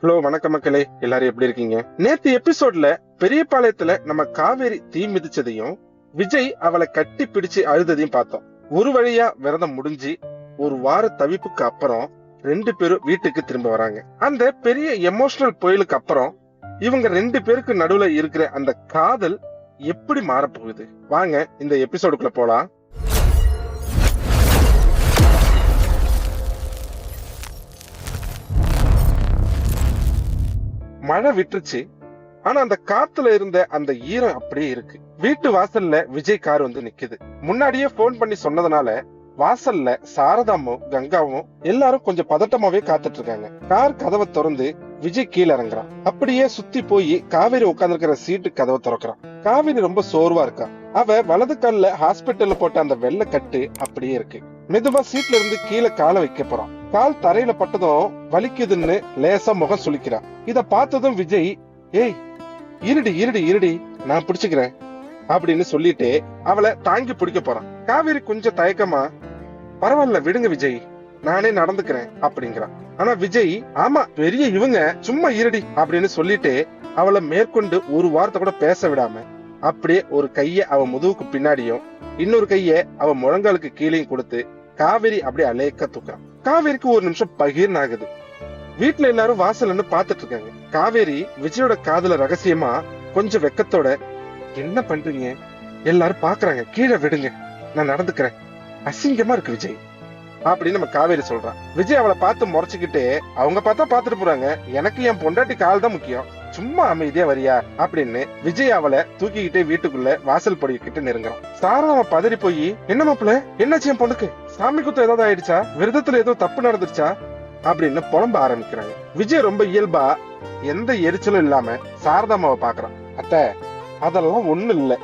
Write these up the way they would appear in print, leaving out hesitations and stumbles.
Hello, வணக்கம் மக்களே. எல்லாரும் எப்படி இருக்கீங்க? நேத்து எபிசோட்ல பெரியபாளையத்துல நம்ம காவேரி தீ மிதிச்சதையும் விஜய் அவளை கட்டி பிடிச்சு அழுததையும் பார்த்தோம். ஒரு வழியா விரதம் முடிஞ்சு ஒரு வார தவிப்புக்கு அப்புறம் 2 பேரும் வீட்டுக்கு திரும்ப வராங்க. அந்த பெரிய எமோஷனல் புயலுக்கு அப்புறம் இவங்க 2 பேருக்கு நடுவுல இருக்கிற அந்த காதல் எப்படி மாறப்போகுது? வாங்க இந்த எபிசோடுக்குள்ள போலாம். மழை விட்டுருச்சு. ஆனா அந்த காத்துல இருந்த அந்த ஈரம் அப்படியே இருக்கு. வீட்டு வாசல்ல விஜய் கார் வந்து நிக்குது. முன்னாடியே போன் பண்ணி சொன்னதுனால வாசல்ல சாரதாமும் கங்காவும் எல்லாரும் கொஞ்சம் பதட்டமாவே காத்துட்டு இருக்காங்க. கார் கதவை திறந்து விஜய் கீழே இறங்குறான். அப்படியே சுத்தி போய் காவேரி உட்கார்ந்து இருக்கிற சீட்டு கதவை திறக்கிறான். காவேரி ரொம்ப சோர்வா இருக்கா. அவ வலது கால்ல ஹாஸ்பிட்டல்ல போட்ட அந்த வெள்ளை கட்டு அப்படியே இருக்கு. மெதுவா சீட்ல இருந்து கீழே காலை வைக்க போறான். கால் தரையில பட்டதும் வலிக்குதுன்னு லேசா முகம் சுளிக்கிறான். இத பார்த்ததும் விஜய், ஏய் இருடி இருடி இருடி, நான் பிடிச்சுக்கிறேன் அப்படின்னு சொல்லிட்டு அவளை தாங்கி பிடிக்க போறான். காவேரி கொஞ்சம் தயக்கமா, பரவாயில்ல விடுங்க விஜய், நானே நடந்துக்கிறேன் அப்படிங்கிறான். ஆனா விஜய், ஆமா பெரிய இவங்க, சும்மா இருடி அப்படின்னு சொல்லிட்டு அவளை மேற்கொண்டு ஒரு வார்த்தை கூட பேச விடாம அப்படியே ஒரு கைய அவ முதுகுக்கு பின்னாடியும் இன்னொரு கைய அவ முழங்காலுக்கு கீழையும் கொடுத்து காவேரி அப்படியே அலேக்க தூக்குறான். காவேரிக்கு ஒரு நிமிஷம் பகிர்ந்து ஆகுது. வீட்டுல எல்லாரும் வாசல்னு பாத்துட்டு இருக்காங்க. காவேரி விஜயோட காதுல ரகசியமா கொஞ்சம் வெக்கத்தோட, என்ன பண்றீங்க, எல்லாரும் பாக்குறாங்க, கீழே விடுங்க, நான் நடந்துக்கிறேன், அசிங்கமா இருக்கு விஜய் அப்படின்னு நம்ம காவேரி சொல்றான். விஜய் அவளை பார்த்து முறைச்சுக்கிட்டே, அவங்க பார்த்தா பாத்துட்டு போறாங்க, எனக்கு என் பொண்டாட்டி கால் தான் முக்கியம், சும்மா அமைதியா வரியா அப்படின்னு விஜய் அவளை தூக்கிக்கிட்டே வீட்டுக்குள்ள வாசல் படிக்கிட்டு நெருங்குறான். சாரதாவை பதறி போய், என்ன மாப்பிள்ள, என்னாச்சு என் பொண்ணுக்கு, சாமி குத்தம் ஏதாவது ஆயிடுச்சா, விரதத்துல ஏதோ தப்பு நடந்துருச்சா அப்படின்னு புலம்ப ஆரம்பிக்கிறாங்க. விஜய் ரொம்ப இயல்பா எந்த எரிச்சலும் இல்லாம சாரதாமாவை பாக்குறான். அத்தை, அதெல்லாம் ஒண்ணு இல்ல,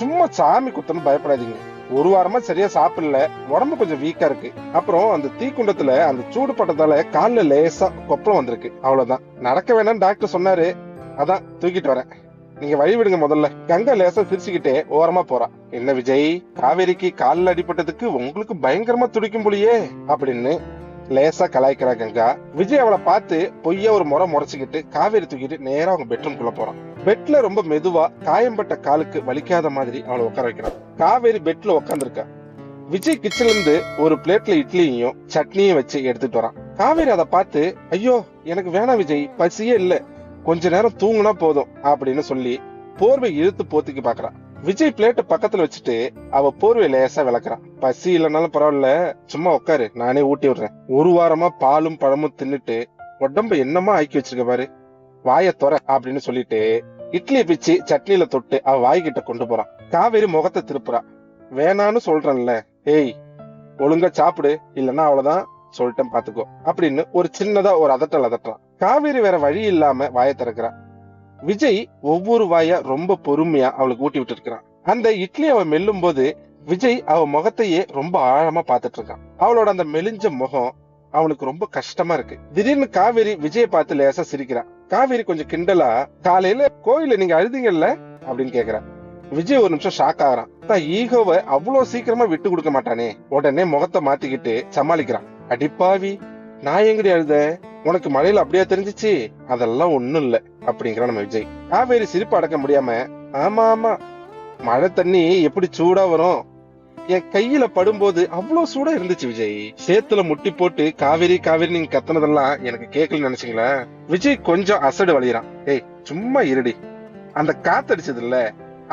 சும்மா சாமி குத்தன்னு பயப்படாதீங்க, ஒரு வாரமா சரியா சாப்பிடல, உடம்பு கொஞ்சம் வீக்கா இருக்கு, அப்புறம் அந்த தீக்குண்டத்துல அந்த சூடு பட்டதால கால்ல லேசா கொப்பளம் வந்திருக்கு, அவ்வளவுதான், நடக்க வேணாம்னு டாக்டர் சொன்னாரு, அதான் தூக்கிட்டு வரேன், நீங்க வழி விடுங்க முதல்ல. கங்கா லேசா சிரிச்சுக்கிட்டே ஓரமா போறா. என்ன விஜய், காவேரிக்கு காலில் அடிபட்டதுக்கு உங்களுக்கு பயங்கரமா துடிக்கும் போலியே அப்படின்னு லேசா கலாய்க்கிறா கங்கா. விஜய் அவளை பார்த்து பொய்யா ஒரு முறைச்சுக்கிட்டு காவேரி தூக்கிட்டு நேரா அவங்க பெட்ரூம்குள்ள போறான். பெட்ல ரொம்ப மெதுவா காயம்பட்ட காலுக்கு வலிக்காத மாதிரி அவளை உட்கார வைக்கிறான். காவேரி பெட்ல உட்காந்துருக்கா. விஜய் கிச்சன்ல இருந்து ஒரு பிளேட்ல இட்லியும் சட்னியும் வச்சு எடுத்துட்டு வரான். காவேரி அதை பார்த்து, ஐயோ எனக்கு வேணாம் விஜய், பசியே இல்ல, கொஞ்ச நேரம் தூங்குனா போதும் அப்படின்னு சொல்லி போர்வை இழுத்து போத்திக்கு பாக்குறான். விஜய் பிளேட் பக்கத்துல வச்சுட்டு அவ போர்வை லேசா விளக்குறான். பசி இல்லைனாலும் பரவாயில்ல, சும்மா உட்காரு, நானே ஊட்டி விடுறேன், ஒரு வாரமா பாலும் பழமும் தின்னுட்டு உடம்ப என்னமா ஆக்கி வச்சிருக்க பாரு, வாய தொற அப்படின்னு சொல்லிட்டு இட்லியை பிச்சு சட்னியில தொட்டு அவ வாய்கிட்ட கொண்டு போறான். காவேரி முகத்தை திருப்புறா. வேணான்னு சொல்றேன்ல, ஏய் ஒழுங்கா சாப்பிடு, இல்லன்னா அவ்வளவுதான் சொல்லிட்டேன் பாத்துக்கோ அப்படின்னு ஒரு சின்னதா ஒரு அதட்டலாம். காவேரி வேற வழி இல்லாம வாய திறக்கிறான். விஜய் ஒவ்வொரு வாயா ரொம்ப பொறுமையா அவளுக்கு ஊட்டி விட்டு இருக்கிறான். அந்த இட்லி அவ மெல்லும் போது விஜய் அவ முகத்தையே ரொம்ப ஆழமா பாத்துட்டு இருக்கான். அவளோட அந்த மெலிஞ்ச முகம் அவனுக்கு ரொம்ப கஷ்டமா இருக்கு. திடீர்னு காவேரி விஜய பார்த்து லேசா சிரிக்கிறான். காவேரி கொஞ்சம் கிண்டலா, காலையில கோயில நீங்க அழுதீங்கல்ல அப்படின்னு கேக்குறான். விஜய் ஒரு நிமிஷம் ஷாக் ஆகிறான். தான் ஈகோவை அவ்வளவு சீக்கிரமா விட்டு கொடுக்க மாட்டானே. உடனே முகத்தை மாத்திக்கிட்டு சமாளிக்கிறான். அடிப்பாவி, நான் எங்கடி அழுத, உனக்கு மழையில அப்படியா தெரிஞ்சிச்சு, அதெல்லாம் ஒண்ணும் இல்ல அப்படிங்கிறான் நம்ம விஜய். காவேரி சிரிப்பு அடக்க முடியாம, ஆமா ஆமா, மழை தண்ணி எப்படி சூடா வரும், என் கையில படும்போது அவ்வளவு சூடா இருந்துச்சு விஜய், சேத்துல முட்டி போட்டு காவேரி காவேரி நீங்க கத்துனதெல்லாம் எனக்கு கேட்கலன்னு நினைச்சீங்களா. விஜய் கொஞ்சம் அசடு வலிறான். ஏய் சும்மா இருடி, அந்த காத்தடிச்சது இல்ல,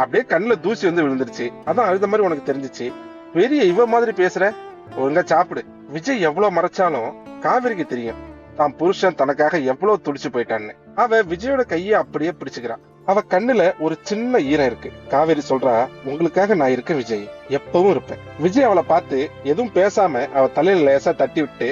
அப்படியே கண்ணுல தூசி வந்து விழுந்துருச்சு, அதான் அழுத மாதிரி உனக்கு தெரிஞ்சிச்சு, பெரிய இவ மாதிரி பேசுற, ஒழுங்கா சாப்பிடு. விஜய் எவ்வளவு மறைச்சாலும் காவேரிக்கு தெரியும் தான் புருஷன் தனக்காக எவ்வளவு துடிச்சு போயிட்டான்னு. அவ விஜயோட கைய அப்படியே பிடிச்சுக்கிறான். அவ கண்ணுல ஒரு சின்ன ஈரம் இருக்கு. காவேரி சொல்றா, உங்களுக்காக நான் இருக்க விஜய், எப்பவும் இருப்பேன். விஜய் அவளை பார்த்து எதுவும் பேசாம அவ தலையில லேசா தட்டி விட்டு,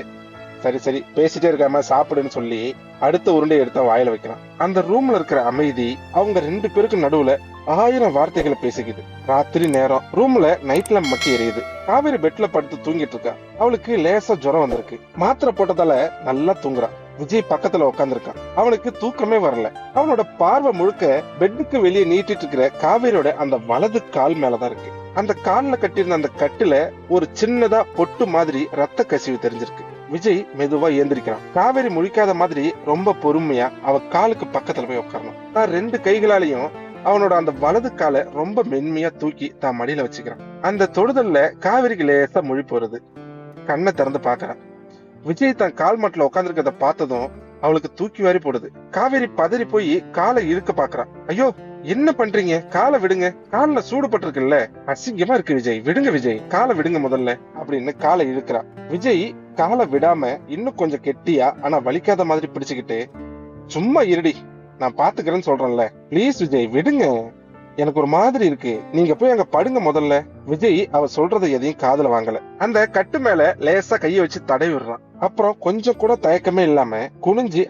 சரி சரி பேசிட்டே இருக்காம சாப்பிடுன்னு சொல்லி அடுத்த உருண்டை எடுத்த வாயில வைக்கிறான். அந்த ரூம்ல இருக்கிற அமைதி அவங்க 2 பேருக்கு நடுவுல 1000 வார்த்தைகளை பேசிக்குது. ராத்திரி நேரம் ரூம்ல நைட் லேம்ப் மட்டும் எரியுது. காவேரி பெட்ல படுத்து தூங்கிட்டு இருக்கா. அவளுக்கு லேசா ஜுரம் வந்திருக்கு. மாத்திரை போட்டதால நல்லா தூங்குறா. விஜய் பக்கத்துல உட்காந்துருக்கான். அவனுக்கு தூக்கமே வரல. அவனோட பார்வை முழுக்க பெட்டுக்கு வெளியே நீட்டிட்டு இருக்கிற காவேரியோட அந்த வலது கால் மேலதான் இருக்கு. அந்த கால்ல கட்டியிருந்த அந்த கட்டுல ஒரு சின்னதா பொட்டு மாதிரி ரத்த கசிவு தெரிஞ்சிருக்கு. விஜய் மெதுவா ஏந்திரிக்கிறான். காவேரி முழிக்காத மாதிரி ரொம்ப பொறுமையா அவ காலுக்கு பக்கத்துல போய் உட்காரணும். நான் 2 கைகளாலையும் அவனோட அந்த வலது காலை ரொம்ப மென்மையா தூக்கி தான் மடியில வச்சுக்கிறான். அந்த தொடுதல்ல காவேரிக்கு லேசா முழிப்பு வருது. கண்ணை திறந்து பாக்குறான். விஜய் தன் கால் மட்டில உட்காந்துருக்கத பார்த்ததும் அவளுக்கு தூக்கி வாரி போடுது. காவேரி பதறி போய் காலை இழுக்க பாக்குறான். ஐயோ என்ன பண்றீங்க, காலை விடுங்க, கால்ல சூடு பட்டிருக்குல்ல, அசிங்கமா இருக்கு விஜய், விடுங்க விஜய், காலை விடுங்க முதல்ல அப்படின்னு காலை இழுக்கிறா. விஜய் காலை விடாம இன்னும் கொஞ்சம் கெட்டியா ஆனா வலிக்காத மாதிரி பிடிச்சுக்கிட்டு, சும்மா இருடி, நான் பாத்துக்கிறேன்னு சொல்றேன்ல, பிளீஸ் விஜய் விடுங்க, எனக்கு ஒரு மாதிரி இருக்கு, நீங்க போய் அங்க படுங்க முதல்ல. விஜய் அவ சொல்றதை எதையும் காதுல வாங்கல. அந்த கட்டு மேல லேசா கைய வச்சு தடவி விடுறான். அப்புறம் கொஞ்சம் கூட தயக்கமே இல்லாம குனிஞ்சு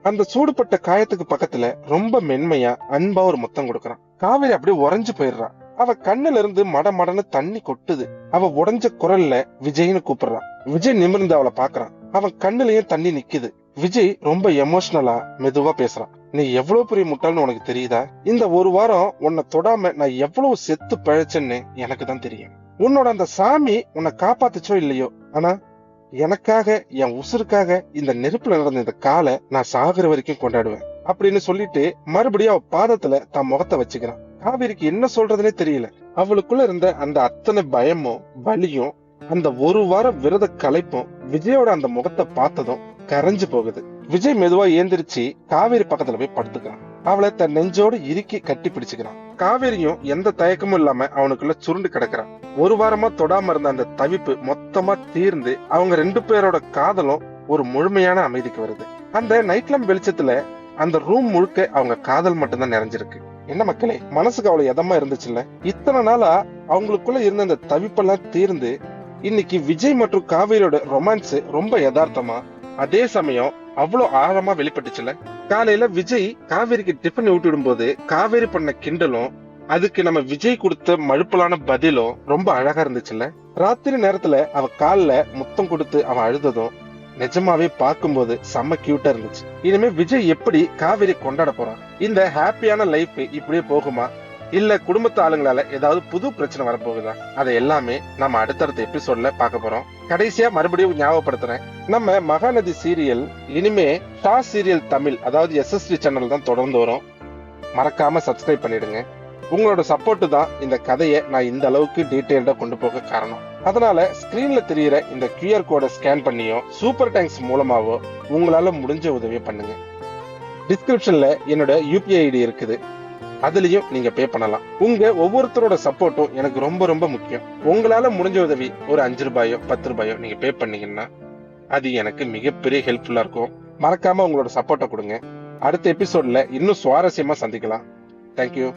அந்த சூடுபட்ட காயத்துக்கு பக்கத்துல ரொம்ப மென்மையா அன்பா ஒரு முத்தம் கொடுக்கறான். காவேரி அப்படியே உறைஞ்சு போயிடுறான். அவ கண்ணுல இருந்து மடமடன்னு தண்ணி கொட்டுது. அவ உடைஞ்ச குரல்ல விஜய்னு கூப்பிடுறான். விஜய் நிமிர்ந்து அவளை பாக்குறான். அவன் கண்ணுலயும் தண்ணி நிக்குது. விஜய் ரொம்ப எமோஷனலா மெதுவா பேசுறான். நீ எவ்வளவு பெரிய முட்டாள்னு உனக்கு தெரியுதா? இந்த ஒரு வாரம் உன்னை தொடாம நான் எவ்வளவு செத்து பிழைச்சேன்னு எனக்கு தான் தெரியும். உன்னோட அந்த சாமி உன்னை காப்பாத்துச்சோ இல்லையோ, ஆனா எனக்காக, என் உசுருக்காக இந்த நெருப்புல நடந்த இந்த காலை நான் சாகுற வரைக்கும் கொண்டாடுவேன் அப்படின்னு சொல்லிட்டு மறுபடியும் அவ பாதத்துல தன் முகத்தை வச்சுக்கிறான். காவேரிக்கு என்ன சொல்றதுன்னே தெரியல. அவளுக்குள்ள இருந்த அந்த அத்தனை பயமும் வலியும் அந்த ஒரு வார விரத களைப்பும் விஜயோட அந்த முகத்தை பார்த்ததும் கரைஞ்சு போகுது. விஜய் மெதுவா ஏந்திரிச்சு காவேரி பக்கத்துல போய் படுத்துக்கிறான். அவளை தன் நெஞ்சோடு இறுக்கி கட்டி பிடிச்சுக்கிறான். காவேரியும் எந்த தயக்கமும் இல்லாம அவனுக்குள்ள சுருண்டு கிடக்குறான். ஒரு வாரமா தொடாம இருந்த அந்த தவிப்பு மொத்தமா தீர்ந்து அவங்க 2 பேரோட காதலும் ஒரு முழுமையான அமைதிக்கு வருது. அந்த நைட் லேம்ப் வெளிச்சத்துல அந்த ரூம் முழுக்க அவங்க காதல் மட்டும்தான் நிறைஞ்சிருக்கு. என்ன மக்களே, மனசுக்கு அவ்வளவு எதமா இருந்துச்சுல்ல? இத்தனை நாளா அவங்களுக்குள்ள இருந்த அந்த தவிப்பெல்லாம் தீர்ந்து இன்னைக்கு விஜய் மற்றும் காவேரியோட ரொமான்ஸ் ரொம்ப யதார்த்தமா, அதே சமயம் அவ்வளவு ஆழமா வெளிப்பட்டுச்சுல. காலையில விஜய் காவேரிக்கு டிஃபன் ஊட்டி விடும் போது காவேரி பண்ண கிண்டலும் அதுக்கு நம்ம விஜய் கொடுத்த மழுப்பலான பதிலும் ரொம்ப அழகா இருந்துச்சுல்ல. ராத்திரி நேரத்துல அவ கால்ல முத்தம் கொடுத்து அவ அழுததும் நிஜமாவே பார்க்கும்போது செம்ம கியூட்டா இருந்துச்சு. இனிமே விஜய் எப்படி காவேரி கொண்டாட போறான்? இந்த ஹாப்பியான லைஃப் இப்படியே போகுமா, இல்ல குடும்பத்து ஆளுங்களால ஏதாவது புது பிரச்சனை வரப்போகுதா? அதை எல்லாமே நம்ம அடுத்தடுத்த எபிசோட்ல பார்க்க போறோம். கடைசியா மறுபடியும் ஞாபகப்படுத்துறேன், நம்ம மகாநதி சீரியல் இனிமே ஸ்டார் சீரியல் தமிழ், அதாவது SST சேனல் தான் தொடர்ந்து வரும். மறக்காம சப்ஸ்கிரைப் பண்ணிடுங்க. உங்களோட சப்போர்ட் தான் இந்த கதையை நான் இந்த அளவுக்கு டீடைல்டா கொண்டு போக காரணம். அதனால ஸ்கிரீன்ல தெரியுற இந்த QR கோடை ஸ்கேன் பண்ணியோ சூப்பர் தேங்க்ஸ் மூலமாவோ உங்களால முடிஞ்ச உதவியை பண்ணுங்க. டிஸ்கிரிப்ஷன்ல என்னோட UPI ID இருக்குது, அதுலயும் நீங்க பே பண்ணலாம். உங்க ஒவ்வொருத்தரோட சப்போர்ட்டும் எனக்கு ரொம்ப ரொம்ப முக்கியம். உங்களால முடிஞ்ச உதவி ஒரு 5 ரூபாயோ 10 ரூபாயோ நீங்க பே பண்ணீங்கன்னா அது எனக்கு மிகப்பெரிய ஹெல்ப்ஃபுல்லா இருக்கும். மறக்காம உங்களோட சப்போர்ட்டை கொடுங்க. அடுத்த எபிசோட்ல இன்னும் சுவாரஸ்யமா சந்திக்கலாம். தேங்க்யூ.